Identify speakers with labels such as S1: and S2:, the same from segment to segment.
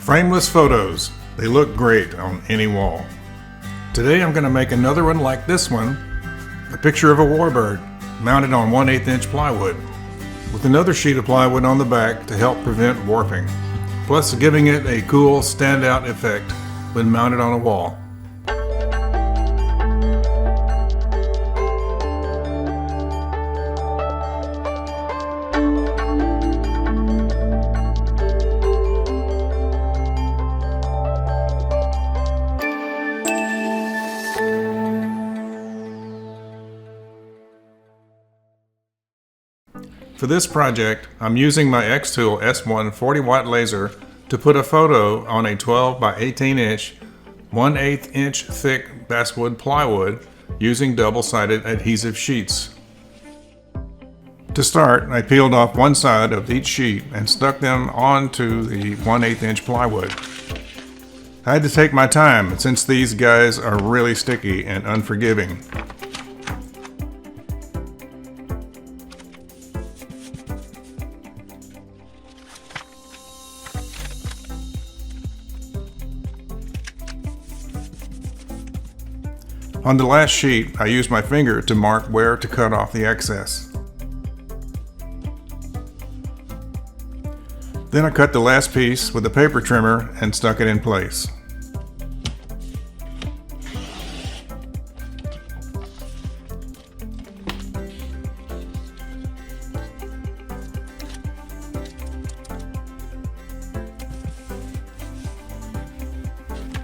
S1: Frameless photos. They look great on any wall. Today I'm going to make another one like this one, a picture of a warbird mounted on 1/8 inch plywood, with another sheet of plywood on the back to help prevent warping, plus giving it a cool standout effect when mounted on a wall. For this project, I'm using my xTool S1 40-watt laser to put a photo on a 12 by 18 inch, 1/8 inch thick basswood plywood using double-sided adhesive sheets. To start, I peeled off one side of each sheet and stuck them onto the 1/8 inch plywood. I had to take my time since these guys are really sticky and unforgiving. On the last sheet, I used my finger to mark where to cut off the excess. Then I cut the last piece with a paper trimmer and stuck it in place.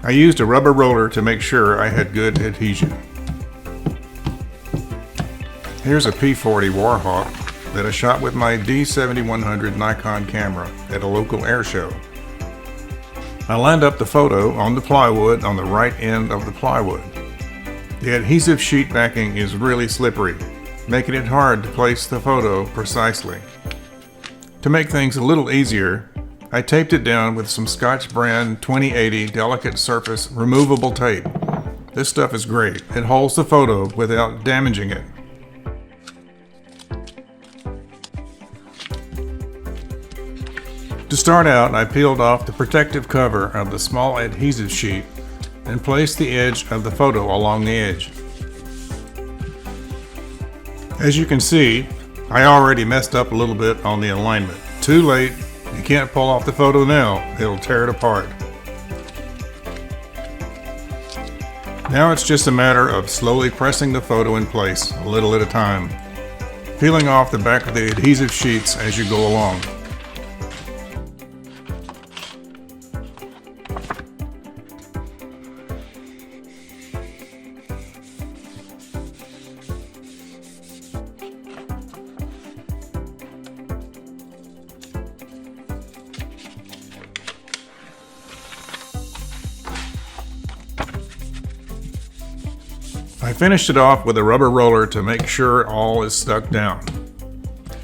S1: I used a rubber roller to make sure I had good adhesion. Here's a P40 Warhawk that I shot with my D7100 Nikon camera at a local air show. I lined up the photo on the plywood on the right end of the plywood. The adhesive sheet backing is really slippery, making it hard to place the photo precisely. To make things a little easier, I taped it down with some Scotch brand 2080 delicate surface removable tape. This stuff is great. It holds the photo without damaging it. To start out, I peeled off the protective cover of the small adhesive sheet and placed the edge of the photo along the edge. As you can see, I already messed up a little bit on the alignment. Too late. You can't pull off the photo now, it'll tear it apart. Now it's just a matter of slowly pressing the photo in place, a little at a time, peeling off the back of the adhesive sheets as you go along. I finished it off with a rubber roller to make sure all is stuck down.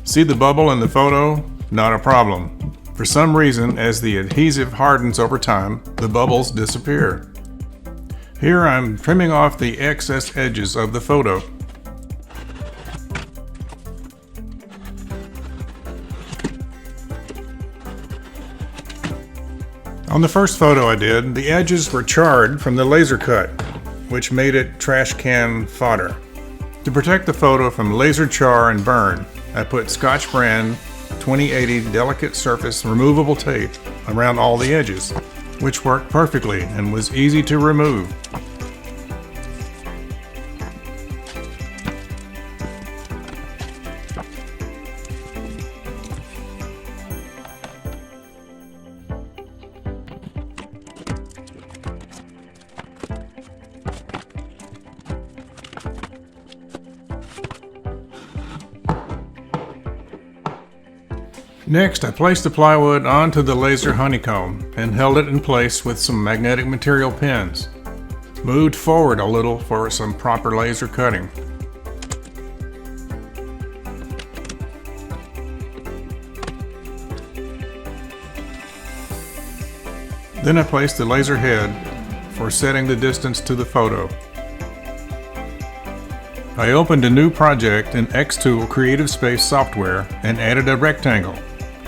S1: See the bubble in the photo? Not a problem. For some reason, as the adhesive hardens over time, the bubbles disappear. Here I'm trimming off the excess edges of the photo. On the first photo I did, the edges were charred from the laser cut, which made it trash can fodder. To protect the photo from laser char and burn, I put Scotch brand 2080 delicate surface removable tape around all the edges, which worked perfectly and was easy to remove. Next, I placed the plywood onto the laser honeycomb and held it in place with some magnetic material pins. Moved forward a little for some proper laser cutting. Then I placed the laser head for setting the distance to the photo. I opened a new project in xTool Creative Space software and added a rectangle.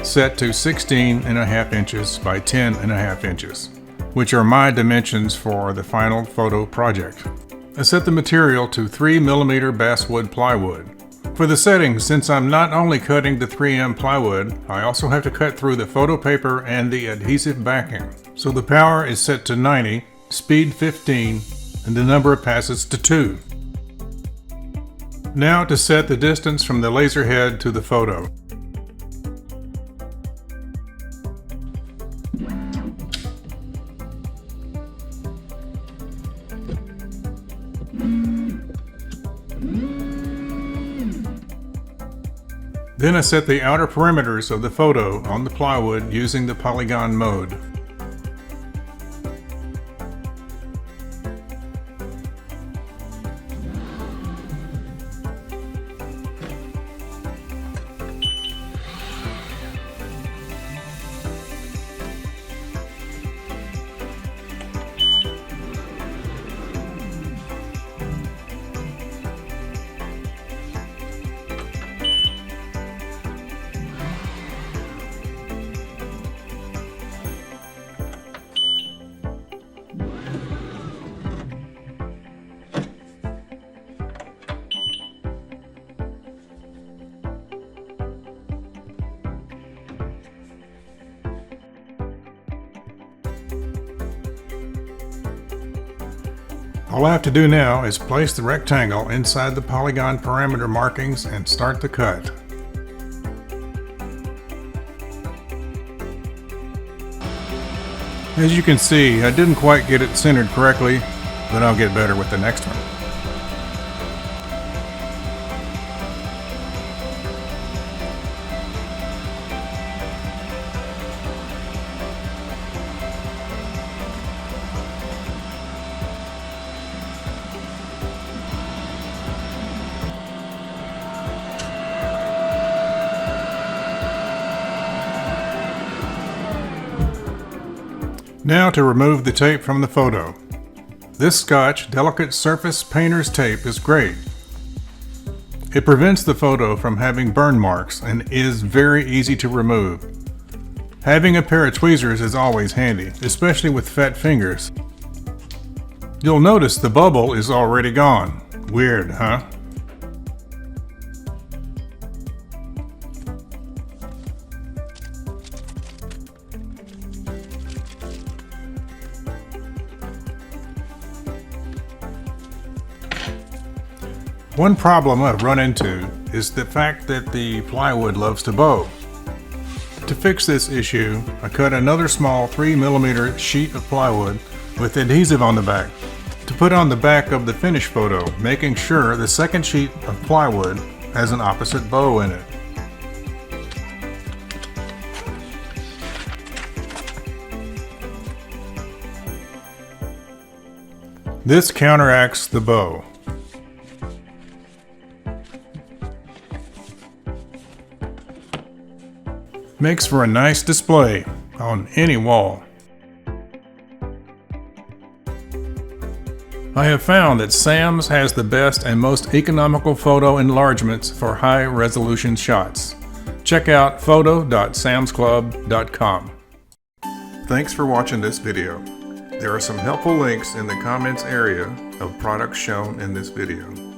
S1: set to 16.5 inches by 10.5 inches, which are my dimensions for the final photo project. I set the material to 3mm basswood plywood. For the settings, since I'm not only cutting the 3M plywood, I also have to cut through the photo paper and the adhesive backing. So the power is set to 90, speed 15, and the number of passes to 2. Now to set the distance from the laser head to the photo. Then I set the outer perimeters of the photo on the plywood using the polygon mode. All I have to do now is place the rectangle inside the polygon parameter markings and start the cut. As you can see, I didn't quite get it centered correctly, but I'll get better with the next one. Now to remove the tape from the photo. This Scotch Delicate Surface Painter's tape is great. It prevents the photo from having burn marks and is very easy to remove. Having a pair of tweezers is always handy, especially with fat fingers. You'll notice the bubble is already gone. Weird, huh? One problem I've run into is the fact that the plywood loves to bow. To fix this issue, I cut another small 3mm sheet of plywood with adhesive on the back to put on the back of the finished photo, making sure the second sheet of plywood has an opposite bow in it. This counteracts the bow. Makes for a nice display on any wall. I have found that Sam's has the best and most economical photo enlargements for high resolution shots. Check out photo.samsclub.com. Thanks for watching this video. There are some helpful links in the comments area of products shown in this video.